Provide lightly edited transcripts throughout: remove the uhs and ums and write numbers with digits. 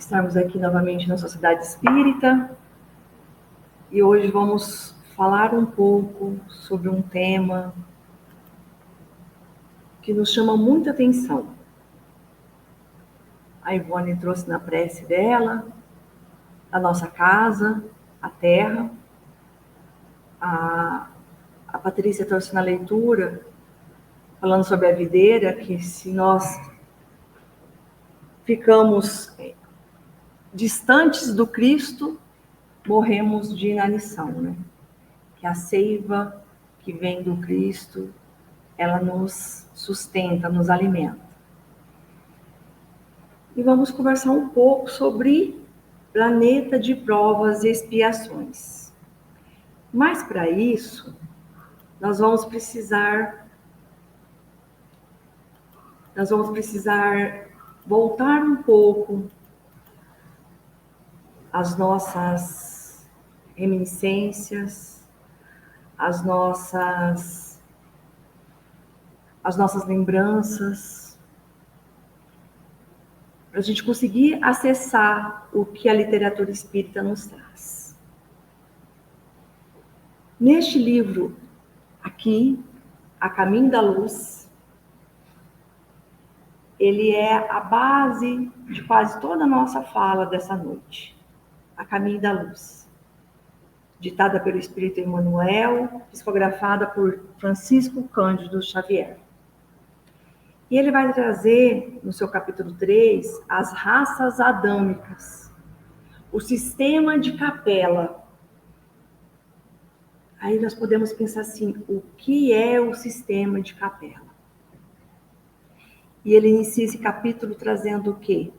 estarmos aqui novamente na Sociedade Espírita e hoje vamos falar um pouco sobre um tema que nos chama muita atenção. A Ivone trouxe na prece dela, a nossa casa, a terra. A Patrícia trouxe na leitura, falando sobre a videira, que se nós ficamos distantes do Cristo, morremos de inanição, né? Que a seiva que vem do Cristo, ela nos sustenta, nos alimenta. E vamos conversar um pouco sobre planeta de provas e expiações. Mas para isso, nós vamos precisar voltar um pouco às nossas reminiscências, às nossas lembranças, para a gente conseguir acessar o que a literatura espírita nos traz. Neste livro aqui, A Caminho da Luz, ele é a base de quase toda a nossa fala dessa noite. A Caminho da Luz, ditada pelo Espírito Emmanuel, psicografada por Francisco Cândido Xavier. E ele vai trazer, no seu capítulo 3, as raças adâmicas, o sistema de capela. Aí nós podemos pensar assim, o que é o sistema de capela? E ele inicia esse capítulo trazendo o quê?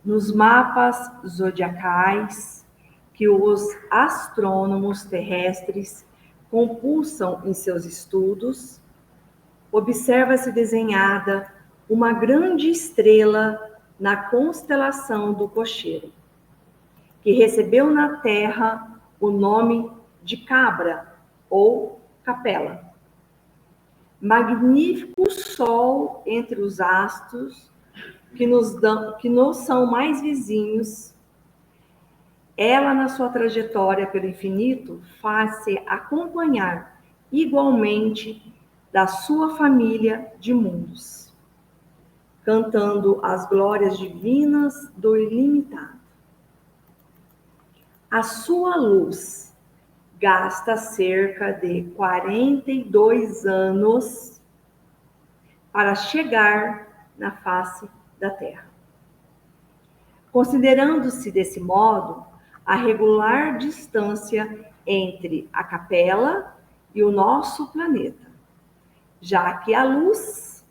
Nos mapas zodiacais que os astrônomos terrestres compulsam em seus estudos, observa-se desenhada uma grande estrela na constelação do Cocheiro, que recebeu na Terra o nome de Cabra ou Capela. Magnífico sol entre os astros que nos são mais vizinhos, ela na sua trajetória pelo infinito faz-se acompanhar igualmente da sua família de mundos, cantando as glórias divinas do ilimitado. A sua luz gasta cerca de 42 anos para chegar na face da Terra. Considerando-se desse modo a regular distância entre a capela e o nosso planeta, já que a luz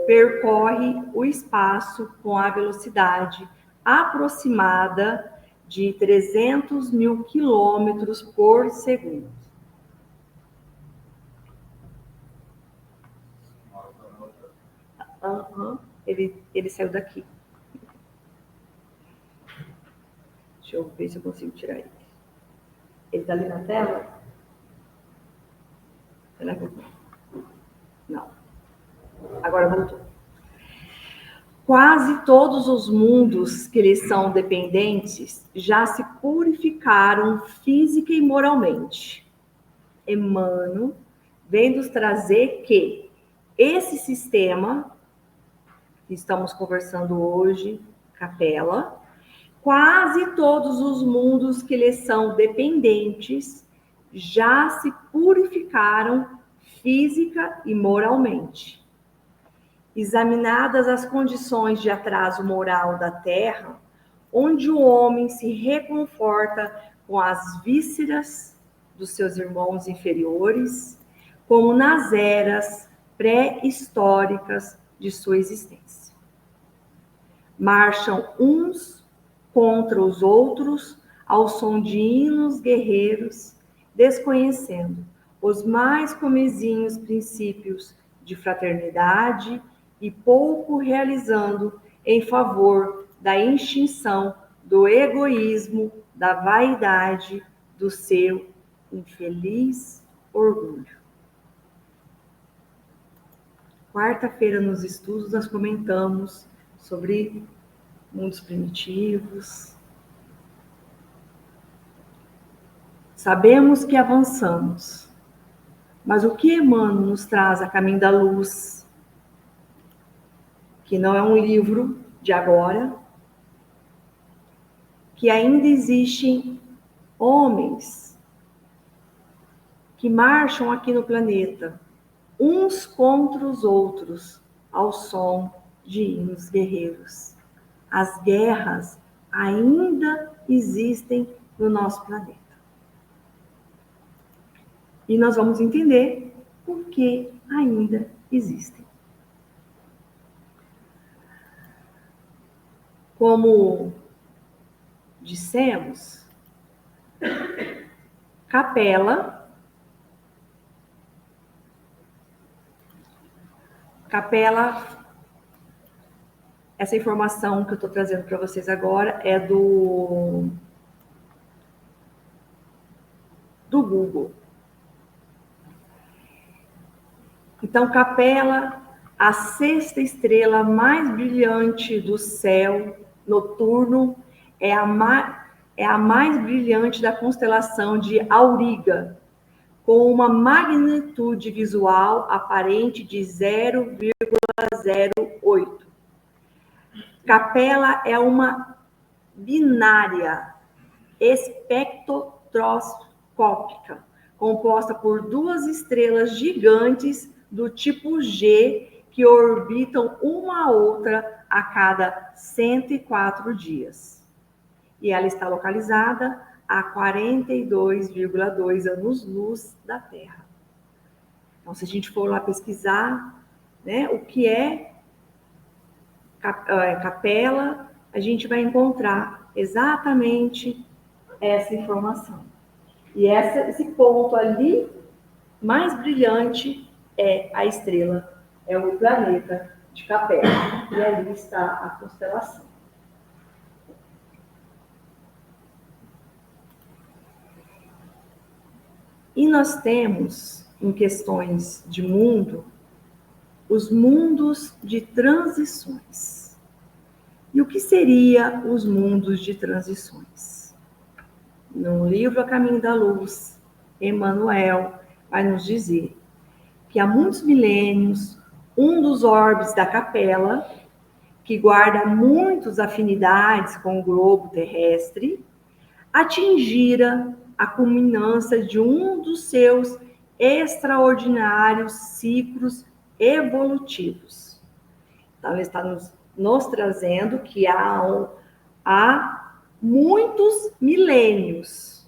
percorre o espaço com a velocidade aproximada de 300 mil quilômetros por segundo. Ele saiu daqui. Deixa eu ver se eu consigo tirar ele. Ele está ali na tela? Será que eu... Não. Agora voltou. Quase todos os mundos que lhes são dependentes já se purificaram física e moralmente. Emmanuel vem nos trazer que esse sistema que estamos conversando hoje, capela, quase todos os mundos que lhes são dependentes já se purificaram física e moralmente. Examinadas as condições de atraso moral da Terra, onde o homem se reconforta com as vísceras dos seus irmãos inferiores, como nas eras pré-históricas de sua existência. Marcham uns contra os outros ao som de hinos guerreiros, desconhecendo os mais comezinhos princípios de fraternidade e pouco realizando em favor da extinção do egoísmo, da vaidade, do seu infeliz orgulho. Quarta-feira, nos estudos, nós comentamos sobre mundos primitivos. Sabemos que avançamos, mas o que Emmanuel nos traz a caminho da luz, que não é um livro de agora, que ainda existem homens que marcham aqui no planeta, uns contra os outros, ao som de hinos guerreiros. As guerras ainda existem no nosso planeta. E nós vamos entender por que ainda existem. Como dissemos, Capela essa informação que eu estou trazendo para vocês agora é do Google. Então, Capela, a sexta estrela mais brilhante do céu noturno, é a mais brilhante da constelação de Auriga, com uma magnitude visual aparente de 0,08. Capela é uma binária espectroscópica, composta por duas estrelas gigantes do tipo G, que orbitam uma a outra a cada 104 dias. E ela está localizada a 42,2 anos-luz da Terra. Então, se a gente for lá pesquisar, né, o que é Capela, a gente vai encontrar exatamente essa informação. E esse ponto ali, mais brilhante, é a estrela, é o planeta de Capela. E ali está a constelação. E nós temos, em questões de mundo, os mundos de transições. E o que seria os mundos de transições? No livro A Caminho da Luz, Emmanuel vai nos dizer que há muitos milênios, um dos orbes da Capela, que guarda muitas afinidades com o globo terrestre, atingira a culminância de um dos seus extraordinários ciclos evolutivos. Então, ele está nos trazendo que há muitos milênios,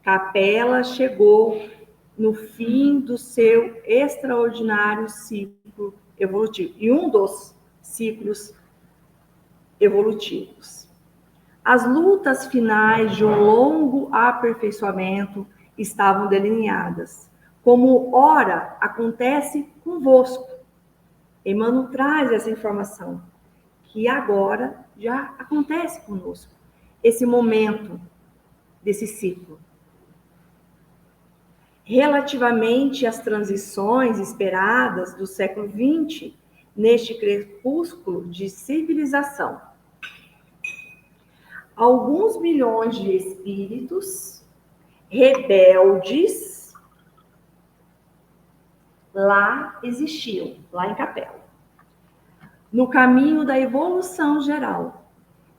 Capela chegou no fim do seu extraordinário ciclo evolutivo, e um dos ciclos evolutivos. As lutas finais de um longo aperfeiçoamento estavam delineadas, como ora acontece convosco. Emmanuel traz essa informação, que agora já acontece conosco, esse momento desse ciclo. Relativamente às transições esperadas do século XX, neste crepúsculo de civilização, alguns milhões de espíritos rebeldes lá existiam, lá em Capela, no caminho da evolução geral,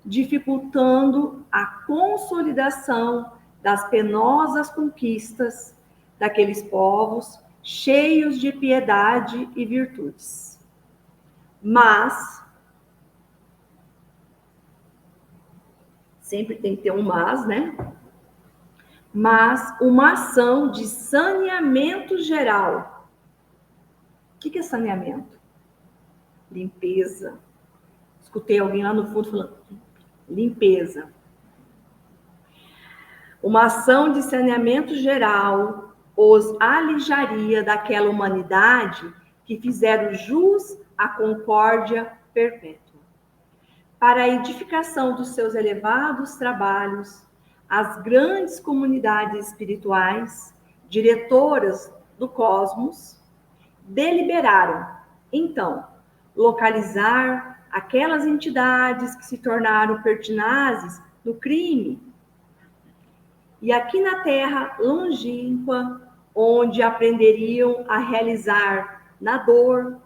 dificultando a consolidação das penosas conquistas daqueles povos cheios de piedade e virtudes. Mas, sempre tem que ter um mas, né? Mas uma ação de saneamento geral. O que é saneamento? Limpeza. Escutei alguém lá no fundo falando, limpeza. Uma ação de saneamento geral os alijaria daquela humanidade que fizeram jus à concórdia perpétua. Para a edificação dos seus elevados trabalhos, as grandes comunidades espirituais, diretoras do cosmos, deliberaram, então, localizar aquelas entidades que se tornaram pertinazes no crime. E aqui na terra longínqua, onde aprenderiam a realizar na dor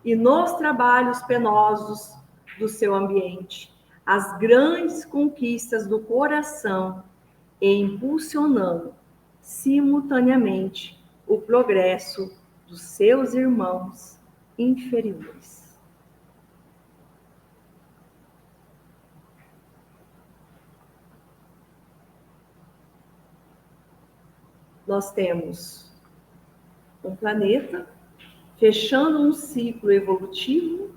e nos trabalhos penosos do seu ambiente as grandes conquistas do coração e impulsionando simultaneamente o progresso dos seus irmãos inferiores. Nós temos um planeta fechando um ciclo evolutivo,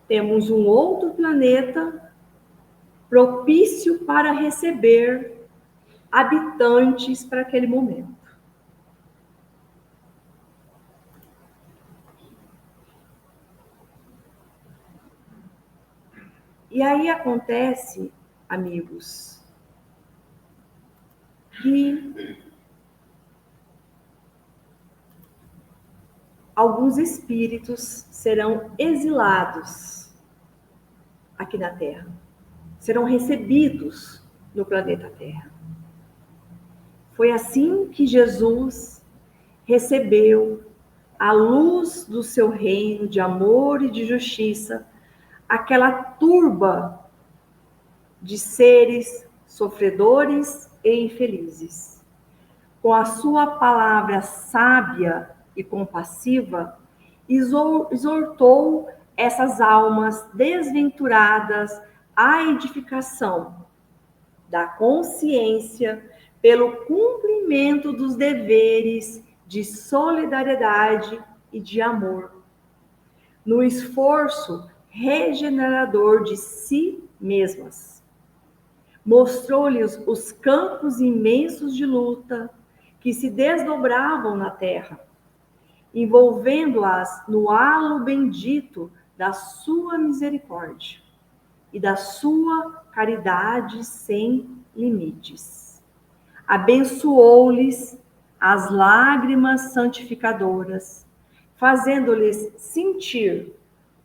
temos um outro planeta propício para receber habitantes para aquele momento. E aí acontece, amigos, que alguns espíritos serão exilados aqui na Terra, serão recebidos no planeta Terra. Foi assim que Jesus recebeu a luz do seu reino de amor e de justiça, aquela turba de seres sofredores e infelizes. Com a sua palavra sábia e compassiva, exortou essas almas desventuradas à edificação da consciência pelo cumprimento dos deveres de solidariedade e de amor, no esforço regenerador de si mesmas. Mostrou-lhes os campos imensos de luta que se desdobravam na terra, envolvendo-as no halo bendito da sua misericórdia e da sua caridade sem limites. Abençoou-lhes as lágrimas santificadoras, fazendo-lhes sentir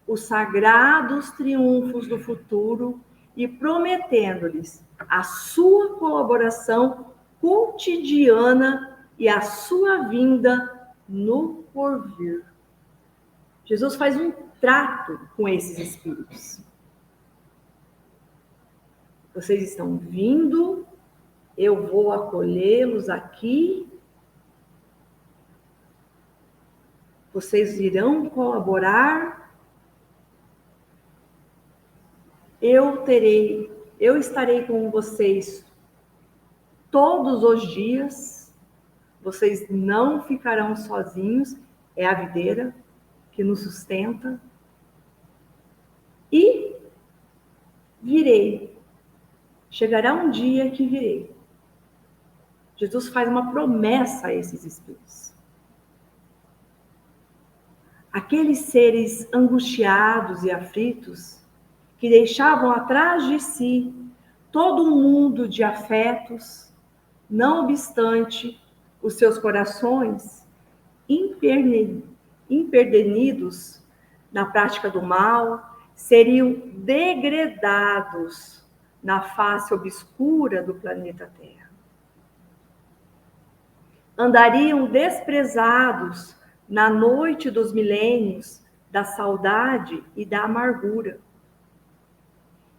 os sagrados triunfos do futuro e prometendo-lhes a sua colaboração cotidiana e a sua vinda no porvir. Jesus faz um trato com esses espíritos. Vocês estão vindo, eu vou acolhê-los aqui, vocês irão colaborar, eu estarei com vocês todos os dias, vocês não ficarão sozinhos, é a videira que nos sustenta, e virei. Chegará um dia que virei. Jesus faz uma promessa a esses espíritos. Aqueles seres angustiados e aflitos, que deixavam atrás de si todo um mundo de afetos, não obstante os seus corações empedernidos na prática do mal, seriam degredados na face obscura do planeta Terra. Andariam desprezados na noite dos milênios da saudade e da amargura.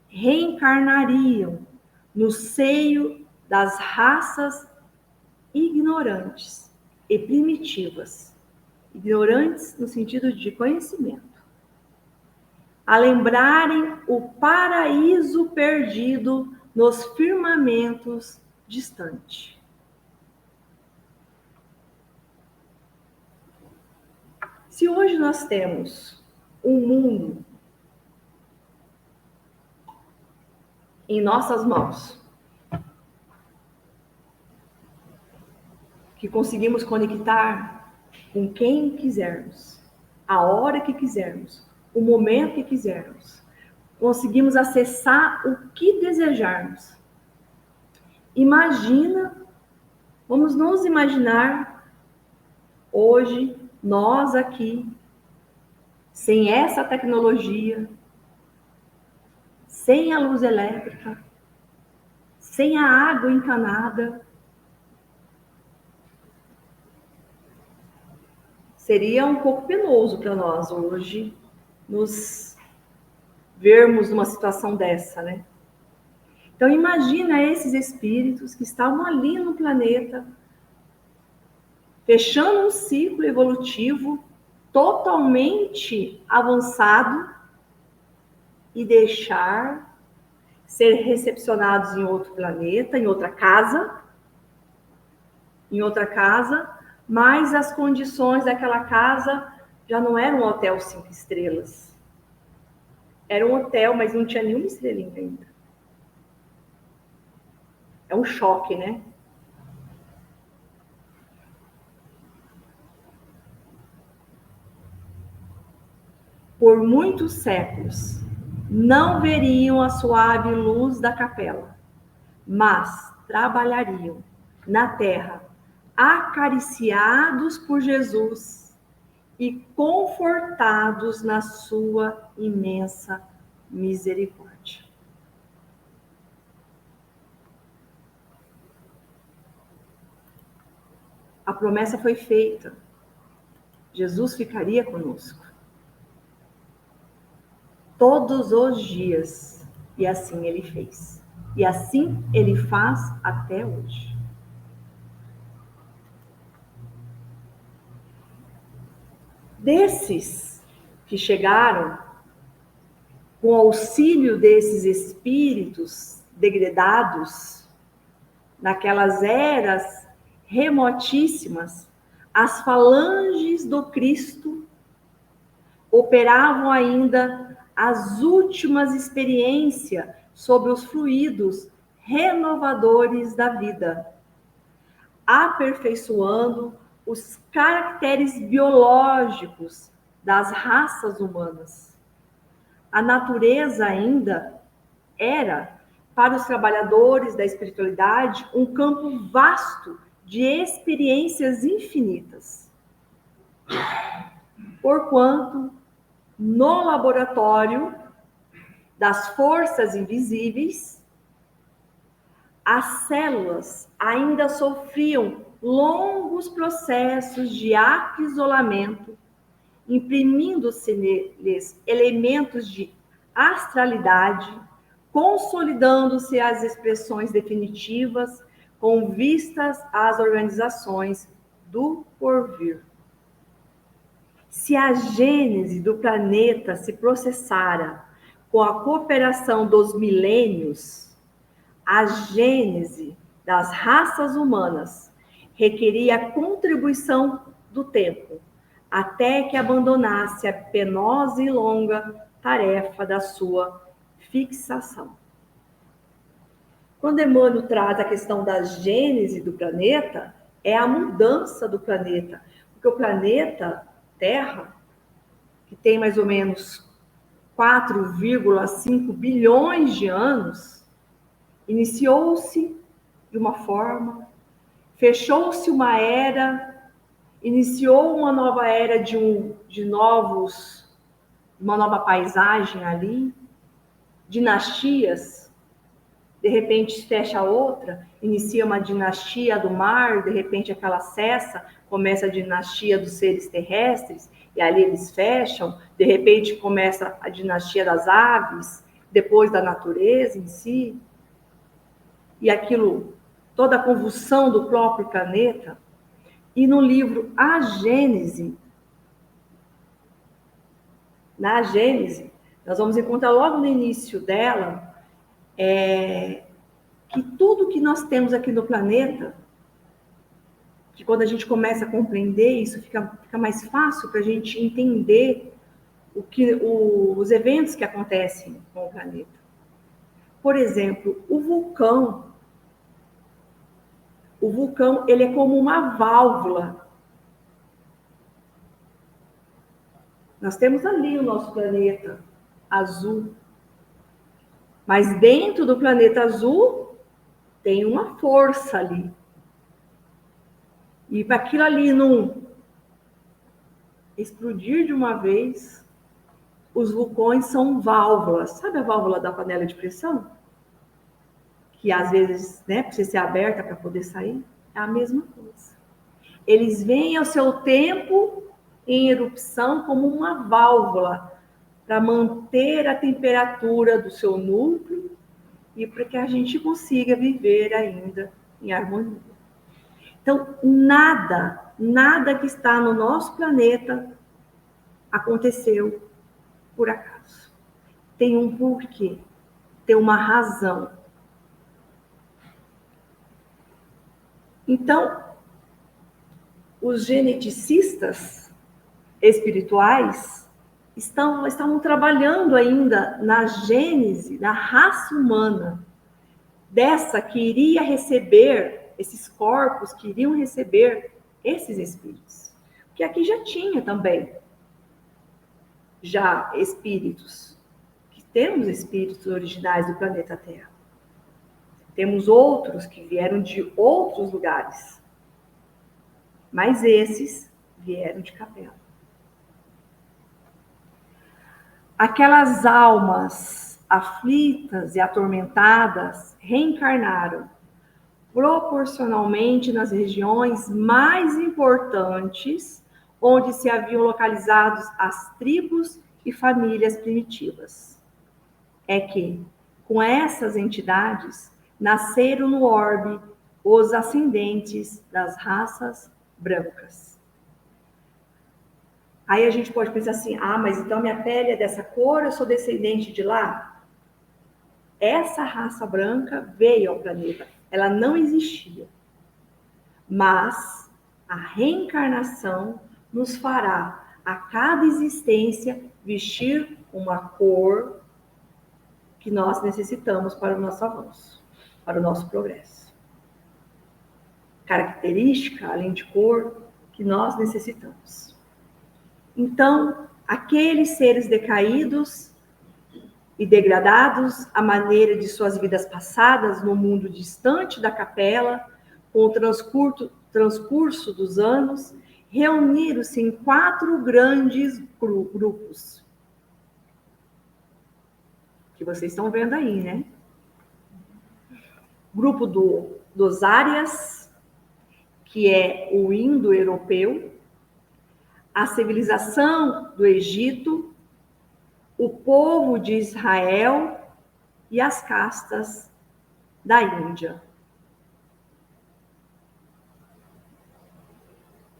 Reencarnariam no seio das raças ignorantes e primitivas. Ignorantes no sentido de conhecimento. A lembrarem o paraíso perdido nos firmamentos distantes. Se hoje nós temos um mundo em nossas mãos, que conseguimos conectar com quem quisermos, a hora que quisermos, o momento que quisermos, conseguimos acessar o que desejarmos. Vamos nos imaginar hoje, nós aqui, sem essa tecnologia, sem a luz elétrica, sem a água encanada. Seria um pouco penoso para nós hoje nos vermos numa situação dessa, né? Então imagina esses espíritos que estavam ali no planeta, fechando um ciclo evolutivo totalmente avançado e deixar ser recepcionados em outro planeta, em outra casa, mas as condições daquela casa já não eram um hotel 5 estrelas. Era um hotel, mas não tinha nenhuma estrelinha ainda. É um choque, né? Por muitos séculos, não veriam a suave luz da capela, mas trabalhariam na terra, acariciados por Jesus e confortados na sua imensa misericórdia. A promessa foi feita. Jesus ficaria conosco todos os dias. E assim ele fez. E assim ele faz até hoje. Desses que chegaram, com auxílio desses espíritos degradados, naquelas eras remotíssimas, as falanges do Cristo operavam ainda as últimas experiências sobre os fluidos renovadores da vida, aperfeiçoando os caracteres biológicos das raças humanas. A natureza ainda era, para os trabalhadores da espiritualidade, um campo vasto de experiências infinitas. Porquanto, no laboratório das forças invisíveis, as células ainda sofriam longos processos de acrisolamento, imprimindo-se-lhes elementos de astralidade, consolidando-se as expressões definitivas com vistas às organizações do porvir. Se a gênese do planeta se processara com a cooperação dos milênios, a gênese das raças humanas requeria a contribuição do tempo, até que abandonasse a penosa e longa tarefa da sua fixação. Quando Emmanuel traz a questão da gênese do planeta, é a mudança do planeta, porque o planeta Terra, que tem mais ou menos 4,5 bilhões de anos, iniciou-se de uma forma, fechou-se uma era, iniciou uma nova era uma nova paisagem ali, dinastias, de repente fecha outra, inicia uma dinastia do mar, de repente aquela cessa, começa a dinastia dos seres terrestres, e ali eles fecham, de repente começa a dinastia das aves, depois da natureza em si, e aquilo, toda a convulsão do próprio planeta. E no livro A Gênese, na Gênese, nós vamos encontrar logo no início dela, que tudo que nós temos aqui no planeta, que quando a gente começa a compreender isso, fica mais fácil para a gente entender os eventos que acontecem com o planeta. Por exemplo, o vulcão, ele é como uma válvula. Nós temos ali o nosso planeta azul, mas dentro do planeta azul tem uma força ali. E para aquilo ali não explodir de uma vez, os vulcões são válvulas. Sabe a válvula da panela de pressão? Que às vezes, né, precisa ser aberta para poder sair. É a mesma coisa. Eles vêm ao seu tempo em erupção como uma válvula para manter a temperatura do seu núcleo e para que a gente consiga viver ainda em harmonia. Então, nada que está no nosso planeta aconteceu por acaso. Tem um porquê, tem uma razão. Então, os geneticistas espirituais estavam trabalhando ainda na gênese da raça humana, dessa que iria receber, esses corpos que iriam receber esses espíritos. Porque aqui já tinha também, já espíritos, que temos espíritos originais do planeta Terra. Temos outros que vieram de outros lugares, mas esses vieram de Capela. Aquelas almas aflitas e atormentadas reencarnaram proporcionalmente nas regiões mais importantes, onde se haviam localizado as tribos e famílias primitivas. É que, com essas entidades, nasceram no orbe os ascendentes das raças brancas. Aí a gente pode pensar assim, mas então minha pele é dessa cor, eu sou descendente de lá? Essa raça branca veio ao planeta, ela não existia. Mas a reencarnação nos fará, a cada existência, vestir uma cor que nós necessitamos para o nosso avanço, para o nosso progresso. Característica, além de cor, que nós necessitamos. Então, aqueles seres decaídos e degradados à maneira de suas vidas passadas no mundo distante da capela, com o transcurso dos anos, reuniram-se em 4 grandes grupos. Que vocês estão vendo aí, né? Grupo dos Árias, que é o indo-europeu, a civilização do Egito, o povo de Israel e as castas da Índia.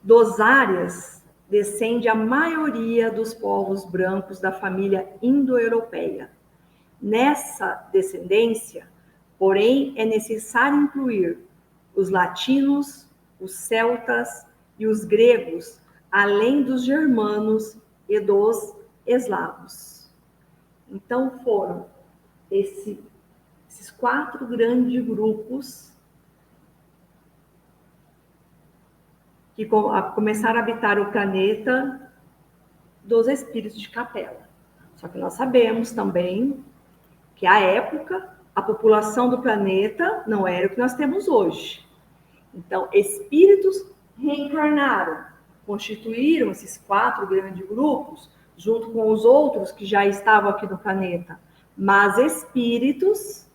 Dos Árias descende a maioria dos povos brancos da família indo-europeia. Nessa descendência, porém, é necessário incluir os latinos, os celtas e os gregos, além dos germanos e dos eslavos. Então foram esses 4 grandes grupos que começaram a habitar o planeta dos espíritos de Capela. Só que nós sabemos também que, à época, a população do planeta não era o que nós temos hoje. Então, espíritos reencarnaram, constituíram esses 4 grandes grupos, junto com os outros que já estavam aqui no planeta. Mas espíritos,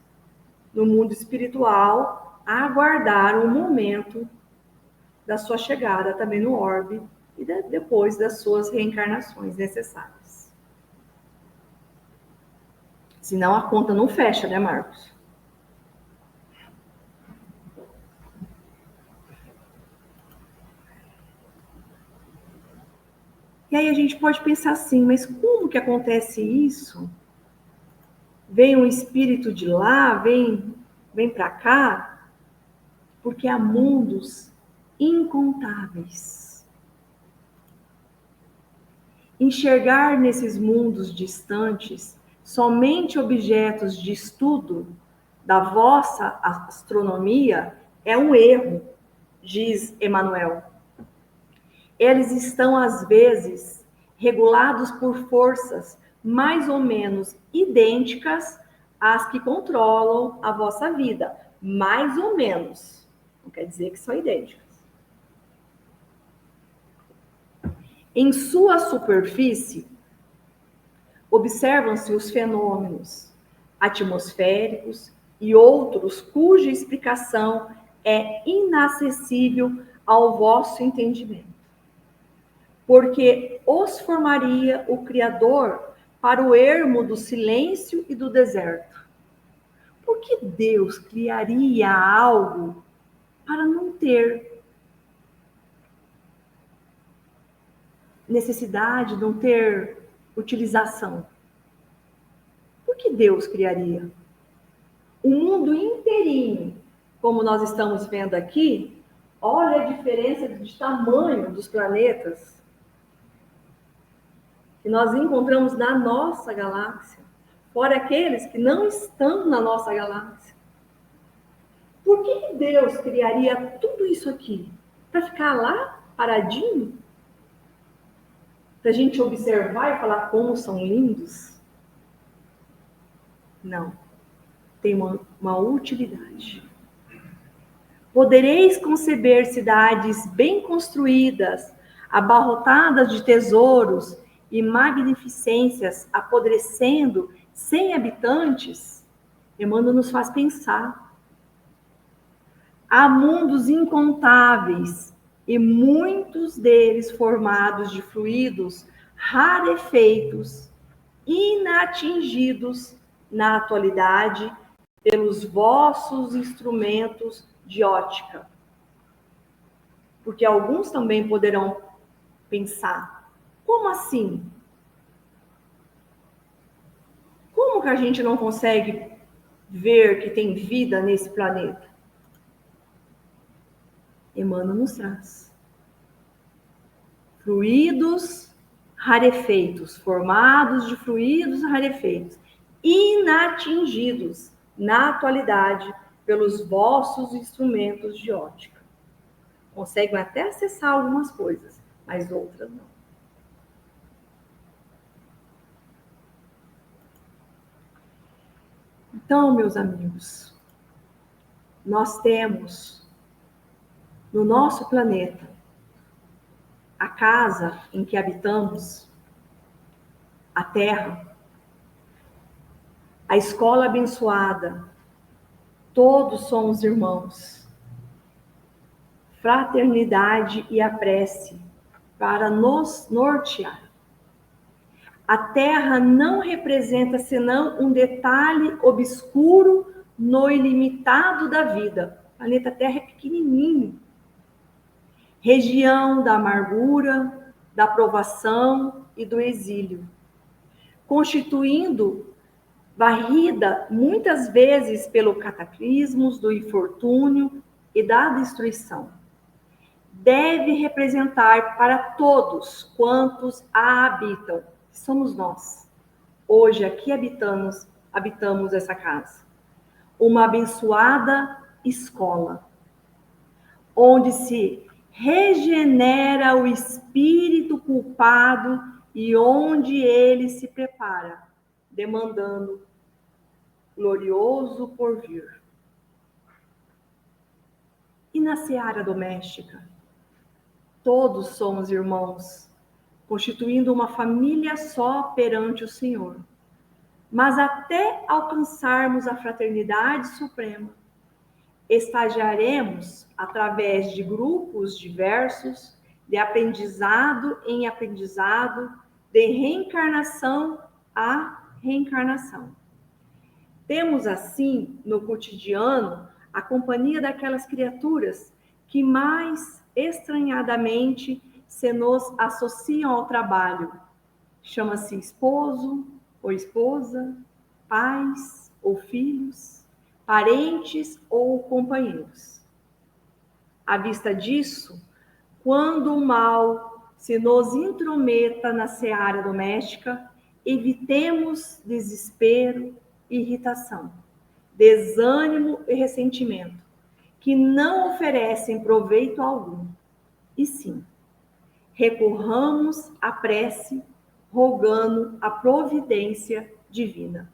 no mundo espiritual, aguardaram o momento da sua chegada também no orbe e depois das suas reencarnações necessárias. Senão a conta não fecha, né, Marcos? E aí a gente pode pensar assim, mas como que acontece isso? Vem um espírito de lá, vem para cá, porque há mundos incontáveis. Enxergar nesses mundos distantes somente objetos de estudo da vossa astronomia é um erro, diz Emmanuel. Eles estão, às vezes, regulados por forças mais ou menos idênticas às que controlam a vossa vida. Mais ou menos. Não quer dizer que são idênticas. Em sua superfície, observam-se os fenômenos atmosféricos e outros cuja explicação é inacessível ao vosso entendimento, porque os formaria o Criador para o ermo do silêncio e do deserto. Por que Deus criaria algo para não ter necessidade, não ter utilização? Por que Deus criaria? O mundo inteirinho, como nós estamos vendo aqui, olha a diferença de tamanho dos planetas que nós encontramos na nossa galáxia, fora aqueles que não estão na nossa galáxia. Por que Deus criaria tudo isso aqui? Para ficar lá, paradinho? Para a gente observar e falar como são lindos? Não. Tem uma utilidade. Podereis conceber cidades bem construídas, abarrotadas de tesouros e magnificências, apodrecendo, sem habitantes? Emmanuel nos faz pensar. Há mundos incontáveis, e muitos deles formados de fluidos rarefeitos, inatingidos na atualidade pelos vossos instrumentos de ótica. Porque alguns também poderão pensar, como assim? Como que a gente não consegue ver que tem vida nesse planeta? Emmanuel nos traz. Fluidos rarefeitos, formados de fluidos rarefeitos, inatingidos na atualidade pelos vossos instrumentos de ótica. Conseguem até acessar algumas coisas, mas outras não. Então, meus amigos, nós temos no nosso planeta a casa em que habitamos, a Terra, a escola abençoada, todos somos irmãos. Fraternidade e a prece para nos nortear. A Terra não representa senão um detalhe obscuro no ilimitado da vida. O planeta Terra é pequenininho. Região da amargura, da provação e do exílio, constituindo varrida muitas vezes pelo cataclismos do infortúnio e da destruição. Deve representar para todos quantos a habitam, que somos nós. Hoje aqui habitamos essa casa. Uma abençoada escola, onde se regenera o espírito culpado e onde ele se prepara, demandando glorioso porvir. E na seara doméstica, todos somos irmãos, constituindo uma família só perante o Senhor. Mas até alcançarmos a fraternidade suprema, estagiaremos através de grupos diversos, de aprendizado em aprendizado, de reencarnação a reencarnação. Temos, assim, no cotidiano, a companhia daquelas criaturas que mais estranhadamente se nos associam ao trabalho. Chama-se esposo ou esposa, pais ou filhos, parentes ou companheiros. À vista disso, quando o mal se nos intrometa na seara doméstica, evitemos desespero, irritação, desânimo e ressentimento, que não oferecem proveito algum. E sim, recorramos à prece, rogando a providência divina.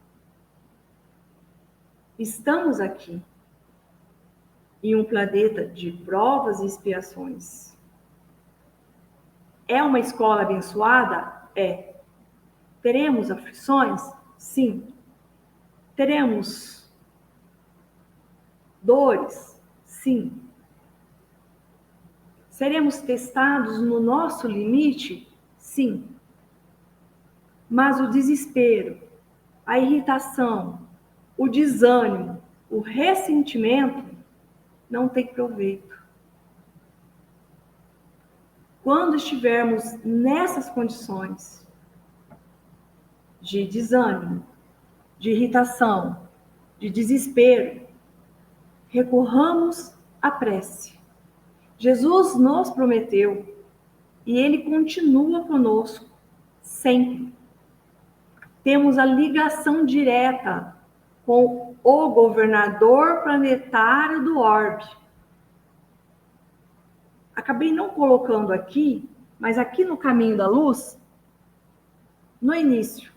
Estamos aqui, em um planeta de provas e expiações. É uma escola abençoada? É. Teremos aflições? Sim. Teremos dores? Sim. Seremos testados no nosso limite? Sim. Mas o desespero, a irritação, o desânimo, o ressentimento não tem proveito. Quando estivermos nessas condições de desânimo, de irritação, de desespero, recorramos à prece. Jesus nos prometeu e Ele continua conosco sempre. Temos a ligação direta com o governador planetário do orbe. Acabei não colocando aqui, mas aqui no Caminho da Luz, no início,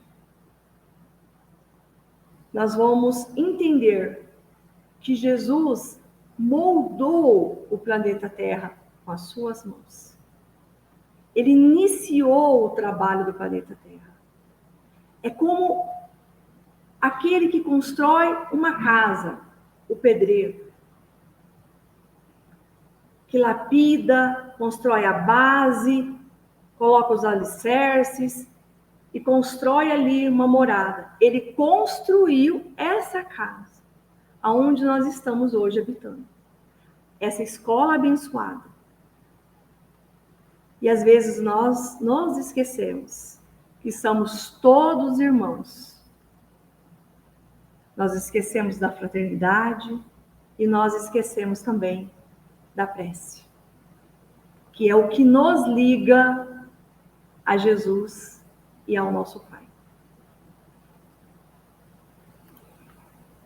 nós vamos entender que Jesus moldou o planeta Terra com as suas mãos. Ele iniciou o trabalho do planeta Terra. É como aquele que constrói uma casa, o pedreiro, que lapida, constrói a base, coloca os alicerces e constrói ali uma morada. Ele construiu essa casa, aonde nós estamos hoje habitando. Essa escola abençoada. E às vezes nós nos esquecemos que somos todos irmãos. Nós esquecemos da fraternidade e nós esquecemos também da prece, que é o que nos liga a Jesus e ao nosso Pai.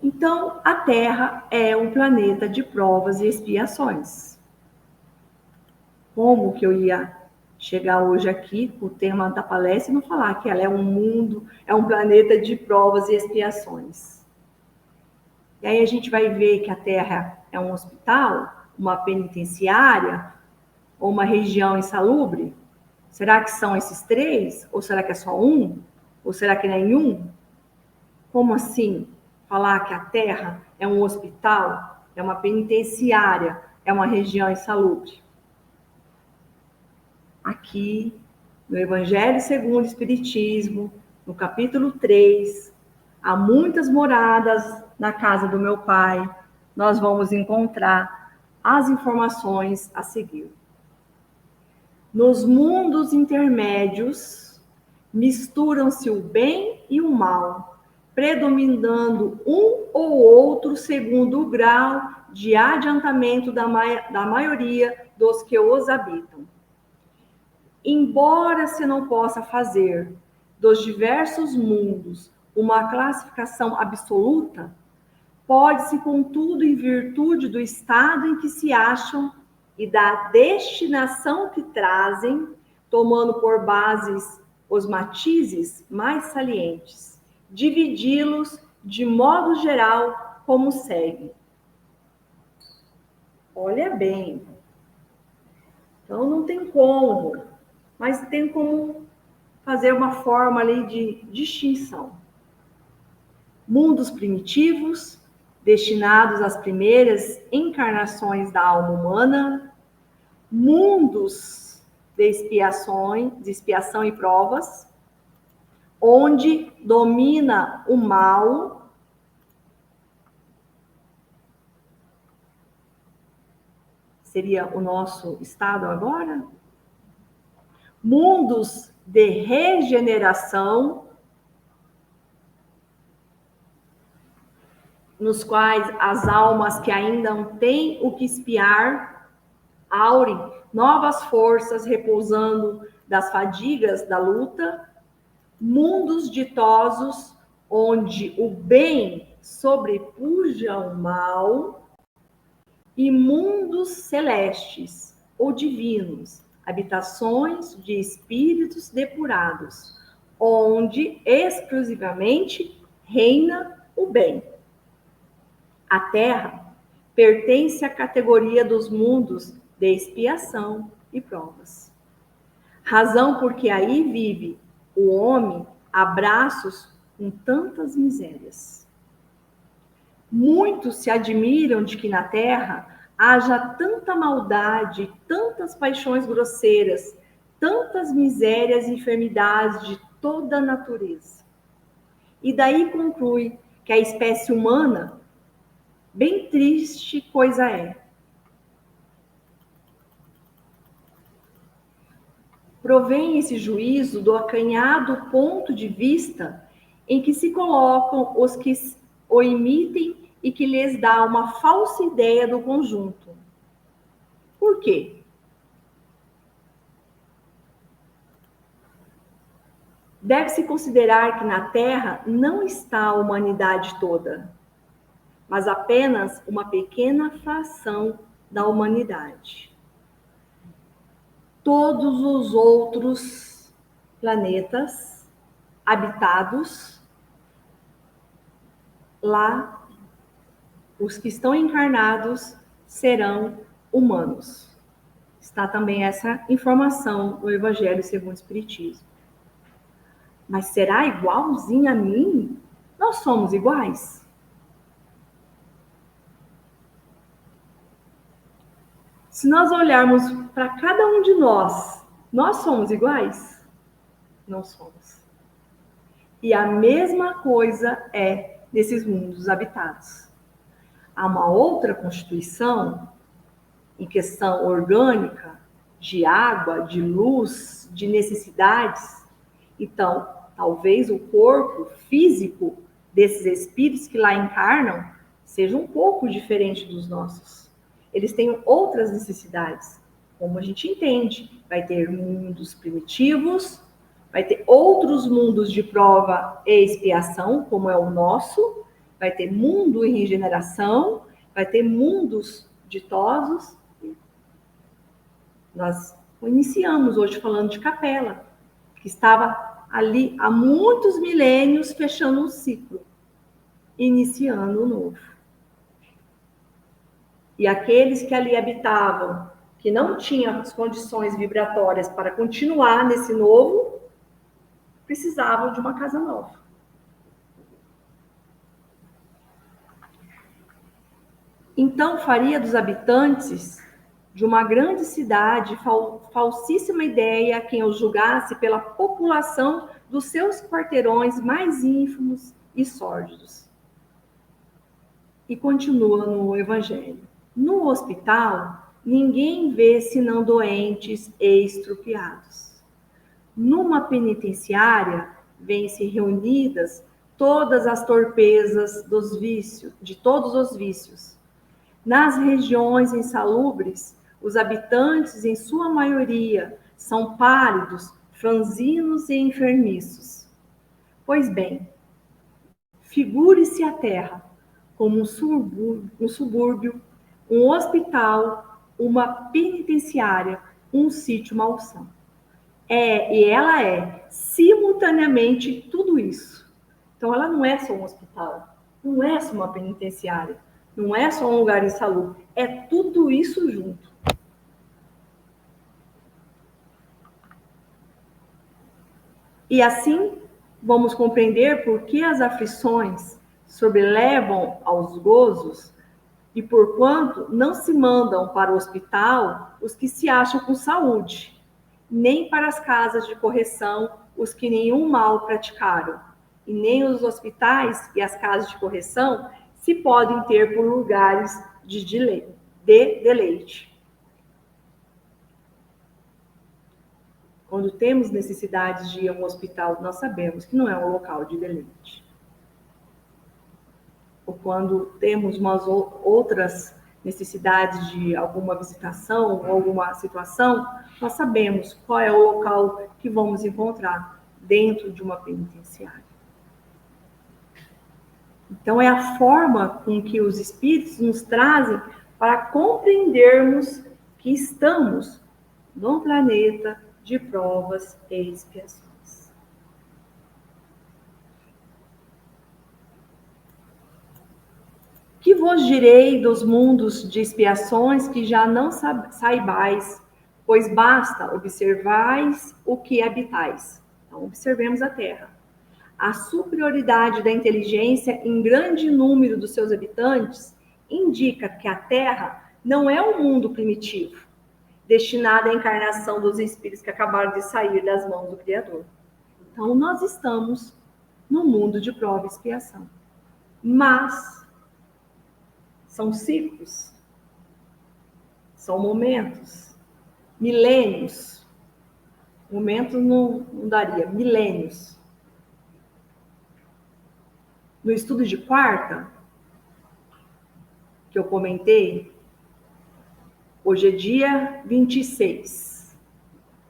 Então, a Terra é um planeta de provas e expiações. Como que eu ia chegar hoje aqui com o tema da palestra e não falar que ela é um mundo, é um planeta de provas e expiações? E aí a gente vai ver que a Terra é um hospital, uma penitenciária ou uma região insalubre? Será que são esses três? Ou será que é só um? Ou será que nenhum? Como assim falar que a Terra é um hospital, é uma penitenciária, é uma região insalubre? Aqui, no Evangelho segundo o Espiritismo, no capítulo 3, há muitas moradas na casa do meu Pai, nós vamos encontrar as informações a seguir. Nos mundos intermédios, misturam-se o bem e o mal, predominando um ou outro segundo o grau de adiantamento da maioria dos que os habitam. Embora se não possa fazer dos diversos mundos uma classificação absoluta, pode-se, contudo, em virtude do estado em que se acham e da destinação que trazem, tomando por bases os matizes mais salientes, dividi-los de modo geral como segue. Olha bem. Então não tem como, mas tem como fazer uma forma ali de distinção. Mundos primitivos, destinados às primeiras encarnações da alma humana, mundos de expiação e provas, onde domina o mal, seria o nosso estado agora, mundos de regeneração, nos quais as almas que ainda não têm o que espiar, aurem novas forças repousando das fadigas da luta, mundos ditosos, onde o bem sobrepuja o mal, e mundos celestes ou divinos, habitações de espíritos depurados, onde exclusivamente reina o bem. A Terra pertence à categoria dos mundos de expiação e provas. Razão porque aí vive o homem abraços com tantas misérias. Muitos se admiram de que na terra haja tanta maldade, tantas paixões grosseiras, tantas misérias e enfermidades de toda a natureza. E daí conclui que a espécie humana, bem triste coisa é. Provém esse juízo do acanhado ponto de vista em que se colocam os que o imitem e que lhes dá uma falsa ideia do conjunto. Por quê? Deve-se considerar que na Terra não está a humanidade toda, mas apenas uma pequena fração da humanidade. Todos os outros planetas habitados, lá, os que estão encarnados serão humanos. Está também essa informação no Evangelho segundo o Espiritismo. Mas será igualzinho a mim? Nós somos iguais? Se nós olharmos para cada um de nós somos iguais? Não somos. E a mesma coisa é nesses mundos habitados. Há uma outra constituição em questão orgânica, de água, de luz, de necessidades. Então, talvez o corpo físico desses espíritos que lá encarnam seja um pouco diferente dos nossos. Eles têm outras necessidades, como a gente entende. Vai ter mundos primitivos, vai ter outros mundos de prova e expiação, como é o nosso, vai ter mundo em regeneração, vai ter mundos ditosos. Nós iniciamos hoje falando de Capela, que estava ali há muitos milênios fechando um ciclo, iniciando um novo. E aqueles que ali habitavam, que não tinham as condições vibratórias para continuar nesse novo, precisavam de uma casa nova. Então, faria dos habitantes de uma grande cidade falsíssima ideia a quem os julgasse pela população dos seus quarteirões mais ínfimos e sórdidos. E continua no Evangelho. No hospital, ninguém vê senão doentes e estrupiados. Numa penitenciária, vêm-se reunidas todas as torpezas dos vícios, de todos os vícios. Nas regiões insalubres, os habitantes, em sua maioria, são pálidos, franzinos e enfermiços. Pois bem, figure-se a terra como um subúrbio, um hospital, uma penitenciária, um sítio malsão. E ela é simultaneamente tudo isso. Então, ela não é só um hospital, não é só uma penitenciária, não é só um lugar insalubre, é tudo isso junto. E assim, vamos compreender por que as aflições sobrelevam aos gozos e por quanto não se mandam para o hospital os que se acham com saúde, nem para as casas de correção os que nenhum mal praticaram, e nem os hospitais e as casas de correção se podem ter por lugares de deleite. Quando temos necessidade de ir a um hospital, nós sabemos que não é um local de deleite. Ou quando temos umas outras necessidades de alguma visitação ou alguma situação, nós sabemos qual é o local que vamos encontrar dentro de uma penitenciária. Então, é a forma com que os espíritos nos trazem para compreendermos que estamos num planeta de provas e expiações. Que vos direi dos mundos de expiações que já não saibais, pois basta observais o que habitais. Então, observemos a Terra. A superioridade da inteligência em grande número dos seus habitantes indica que a Terra não é um mundo primitivo, destinado à encarnação dos espíritos que acabaram de sair das mãos do Criador. Então, nós estamos no mundo de prova e expiação. Mas são ciclos, são momentos, milênios. Momentos não daria, milênios. No estudo de quarta, que eu comentei, hoje é dia 26.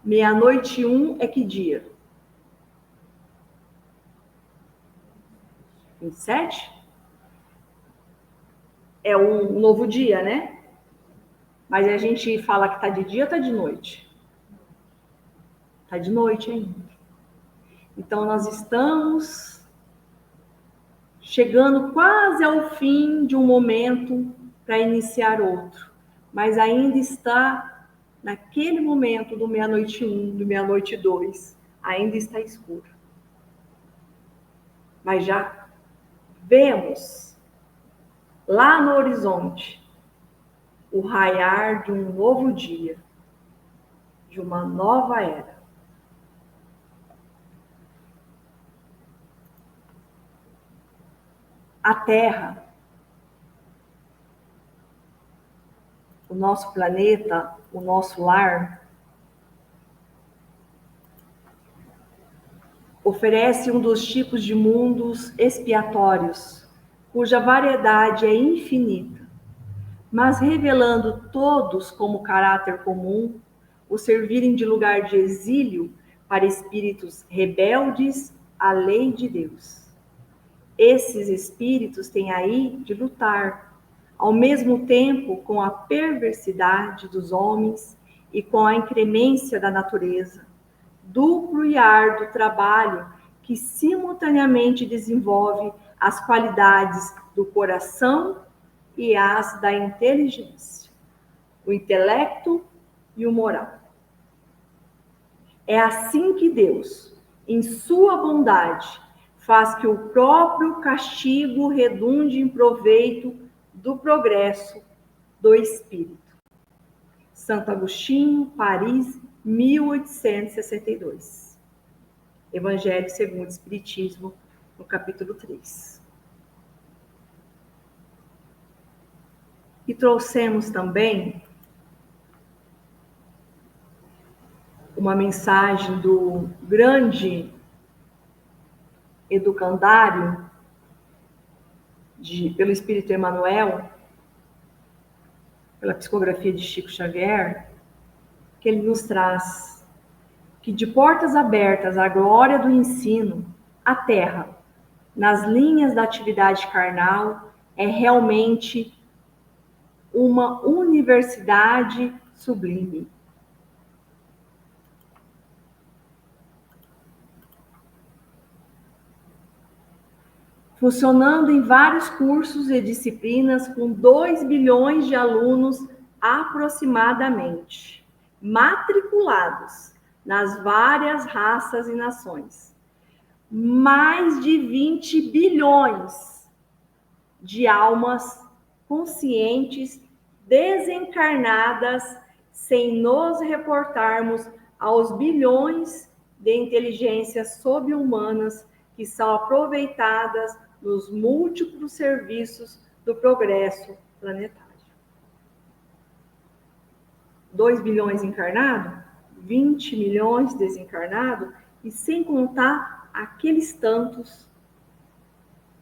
Meia-noite e 1 é que dia? 27? É um novo dia, né? Mas a gente fala que tá de dia ou tá de noite? Tá de noite ainda. Então, nós estamos chegando quase ao fim de um momento para iniciar outro. Mas ainda está naquele momento do meia-noite 1, do meia-noite 2, ainda está escuro. Mas já vemos lá no horizonte o raiar de um novo dia, de uma nova era. A Terra, o nosso planeta, o nosso lar, oferece um dos tipos de mundos expiatórios, cuja variedade é infinita, mas revelando todos como caráter comum o servirem de lugar de exílio para espíritos rebeldes à lei de Deus. Esses espíritos têm aí de lutar, ao mesmo tempo com a perversidade dos homens e com a incremência da natureza, duplo e árduo trabalho que simultaneamente desenvolve as qualidades do coração e as da inteligência, o intelecto e o moral. É assim que Deus, em sua bondade, faz que o próprio castigo redunde em proveito do progresso do espírito. Santo Agostinho, Paris, 1862. Evangelho segundo o Espiritismo, no capítulo 3. E trouxemos também uma mensagem do grande educandário pelo Espírito Emmanuel, pela psicografia de Chico Xavier, que ele nos traz que de portas abertas à glória do ensino, a Terra, nas linhas da atividade carnal, é realmente uma universidade sublime. Funcionando em vários cursos e disciplinas com 2 bilhões de alunos aproximadamente, matriculados nas várias raças e nações. Mais de 20 bilhões de almas conscientes desencarnadas, sem nos reportarmos aos bilhões de inteligências sobre-humanas que são aproveitadas nos múltiplos serviços do progresso planetário. 2 bilhões encarnados, 20 milhões desencarnados, e sem contar aqueles tantos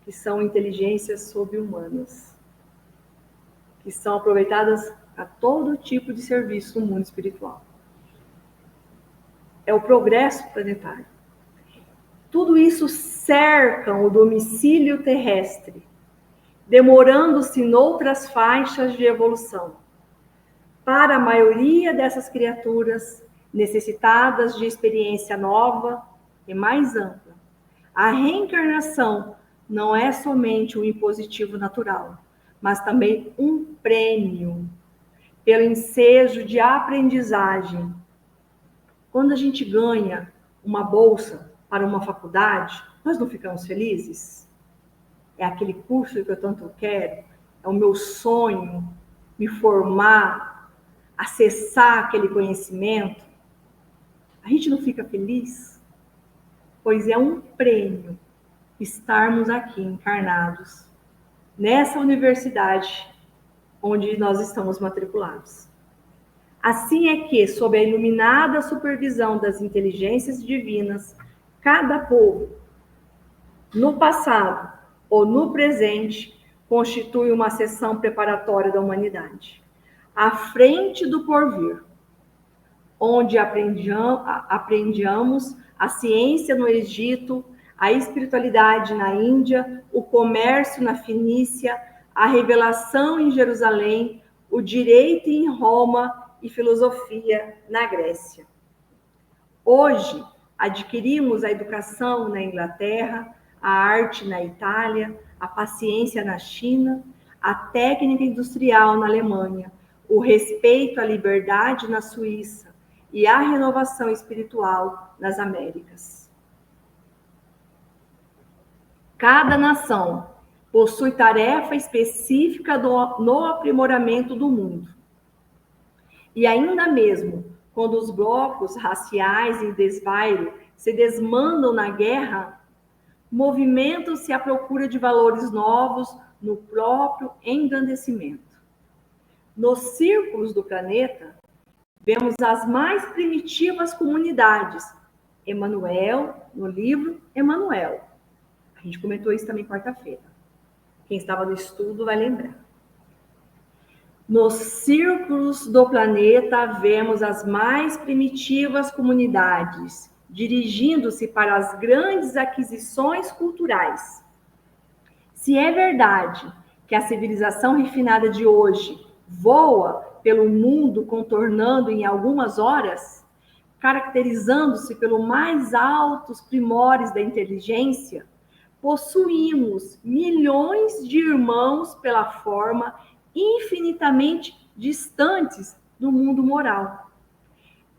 que são inteligências sobre-humanas, que são aproveitadas a todo tipo de serviço no mundo espiritual. É o progresso planetário. Tudo isso cerca o domicílio terrestre, demorando-se noutras faixas de evolução. Para a maioria dessas criaturas, necessitadas de experiência nova e mais ampla, a reencarnação não é somente um impositivo natural, mas também um prêmio pelo ensejo de aprendizagem. Quando a gente ganha uma bolsa para uma faculdade, nós não ficamos felizes? É aquele curso que eu tanto quero, é o meu sonho, me formar, acessar aquele conhecimento. A gente não fica feliz? Pois é um prêmio estarmos aqui encarnados, nessa universidade onde nós estamos matriculados. Assim é que, sob a iluminada supervisão das inteligências divinas, cada povo, no passado ou no presente, constitui uma seção preparatória da humanidade, à frente do porvir, onde aprendamos a ciência no Egito, a espiritualidade na Índia, o comércio na Fenícia, a revelação em Jerusalém, o direito em Roma e filosofia na Grécia. Hoje, adquirimos a educação na Inglaterra, a arte na Itália, a paciência na China, a técnica industrial na Alemanha, o respeito à liberdade na Suíça e a renovação espiritual nas Américas. Cada nação possui tarefa específica no aprimoramento do mundo. E ainda mesmo, quando os blocos raciais em desvairo se desmandam na guerra, movimentam-se à procura de valores novos no próprio engrandecimento. Nos círculos do planeta, vemos as mais primitivas comunidades. Emmanuel, no livro Emmanuel. A gente comentou isso também quarta-feira. Quem estava no estudo vai lembrar. Nos círculos do planeta, vemos as mais primitivas comunidades, dirigindo-se para as grandes aquisições culturais. Se é verdade que a civilização refinada de hoje voa pelo mundo contornando em algumas horas, caracterizando-se pelos mais altos primores da inteligência, possuímos milhões de irmãos pela forma infinitamente distantes do mundo moral,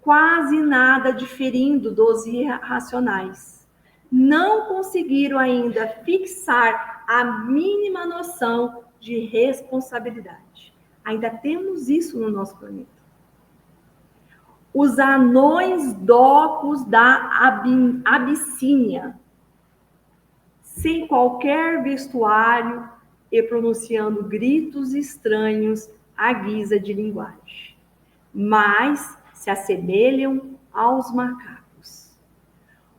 quase nada diferindo dos irracionais. Não conseguiram ainda fixar a mínima noção de responsabilidade. Ainda temos isso no nosso planeta. Os anões docos da Abissínia, sem qualquer vestuário e pronunciando gritos estranhos à guisa de linguagem, mas se assemelham aos macacos.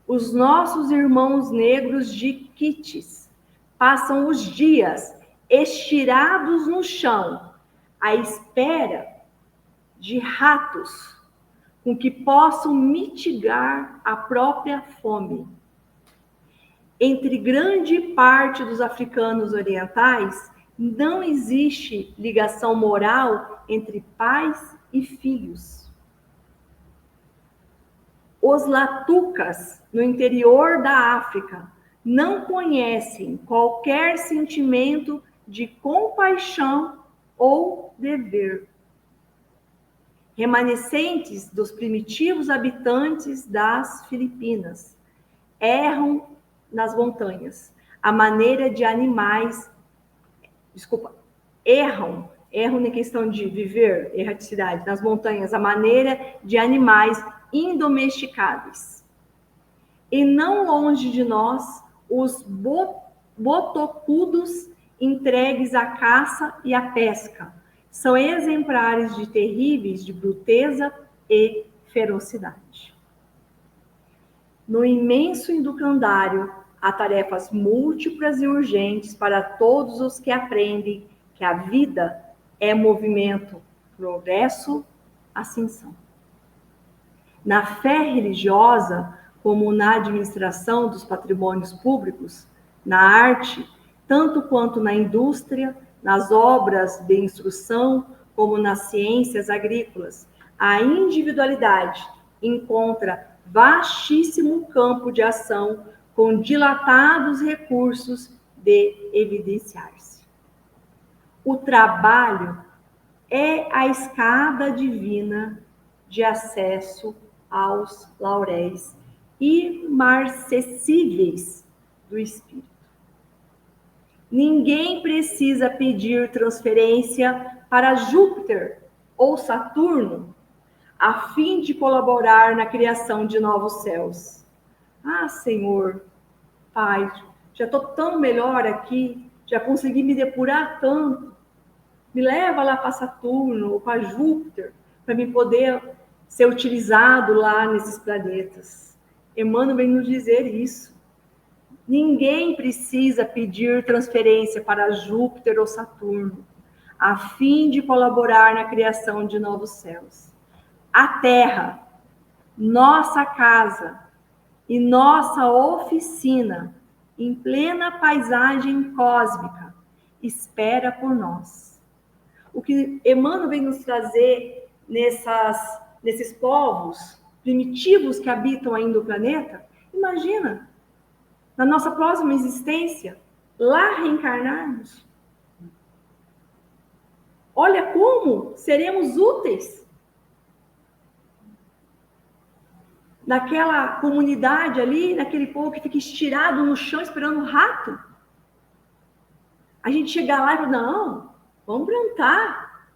Os nossos irmãos negros de Quites passam os dias estirados no chão, à espera de ratos com que possam mitigar a própria fome. Entre grande parte dos africanos orientais, não existe ligação moral entre pais e filhos. Os latucas, no interior da África, não conhecem qualquer sentimento de compaixão ou dever. Remanescentes dos primitivos habitantes das Filipinas erram nas montanhas, a maneira de animais, erram na questão de viver, erraticidade, nas montanhas, a maneira de animais indomesticáveis. E não longe de nós, os botocudos entregues à caça e à pesca, são exemplares de terríveis de bruteza e ferocidade. No imenso educandário, há tarefas múltiplas e urgentes para todos os que aprendem que a vida é movimento, progresso, ascensão. Na fé religiosa, como na administração dos patrimônios públicos, na arte, tanto quanto na indústria, nas obras de instrução, como nas ciências agrícolas, a individualidade encontra vastíssimo campo de ação com dilatados recursos de evidenciar-se. O trabalho é a escada divina de acesso aos lauréis imarcessíveis do Espírito. Ninguém precisa pedir transferência para Júpiter ou Saturno a fim de colaborar na criação de novos céus. Ah, Senhor, Pai, já estou tão melhor aqui, já consegui me depurar tanto. Me leva lá para Saturno ou para Júpiter, para me poder ser utilizado lá nesses planetas. Emmanuel vem nos dizer isso. Ninguém precisa pedir transferência para Júpiter ou Saturno, a fim de colaborar na criação de novos céus. A Terra, nossa casa e nossa oficina, em plena paisagem cósmica, espera por nós. O que Emmanuel vem nos trazer nesses povos primitivos que habitam ainda o planeta, imagina, na nossa próxima existência, lá reencarnarmos. Olha como seremos úteis naquela comunidade ali, naquele povo que fica estirado no chão esperando um rato. A gente chegar lá e falar, não, vamos plantar.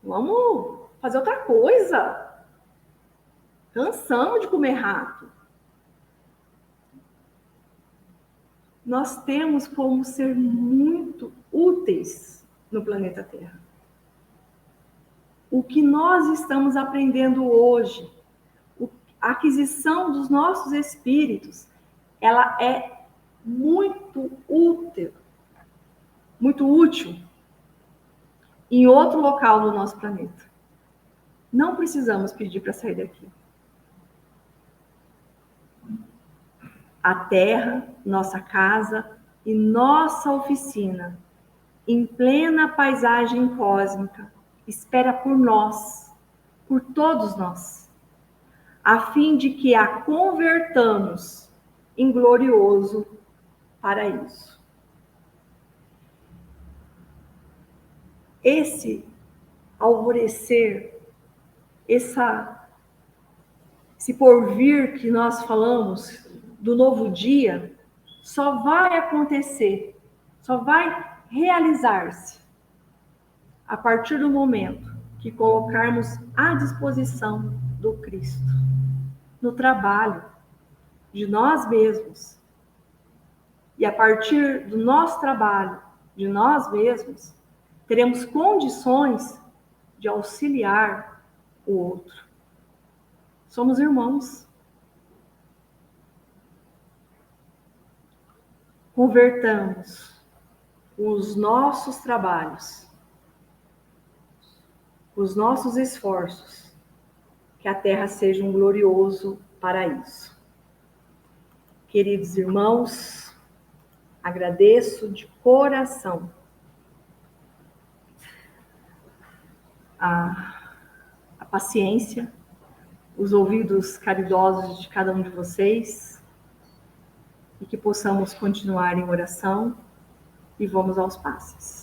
Vamos fazer outra coisa. Cansamos de comer rato. Nós temos como ser muito úteis no planeta Terra. O que nós estamos aprendendo hoje, a aquisição dos nossos espíritos, ela é muito útil em outro local do nosso planeta. Não precisamos pedir para sair daqui. A Terra, nossa casa e nossa oficina, em plena paisagem cósmica, espera por nós, por todos nós, a fim de que a convertamos em glorioso paraíso. Esse alvorecer, esse porvir que nós falamos do novo dia, só vai acontecer, só vai realizar-se a partir do momento que colocarmos à disposição do Cristo, no trabalho de nós mesmos. E a partir do nosso trabalho, de nós mesmos, teremos condições de auxiliar o outro. Somos irmãos. Convertamos os nossos trabalhos, os nossos esforços, que a Terra seja um glorioso paraíso. Queridos irmãos, agradeço de coração a paciência, os ouvidos caridosos de cada um de vocês, e que possamos continuar em oração e vamos aos passes.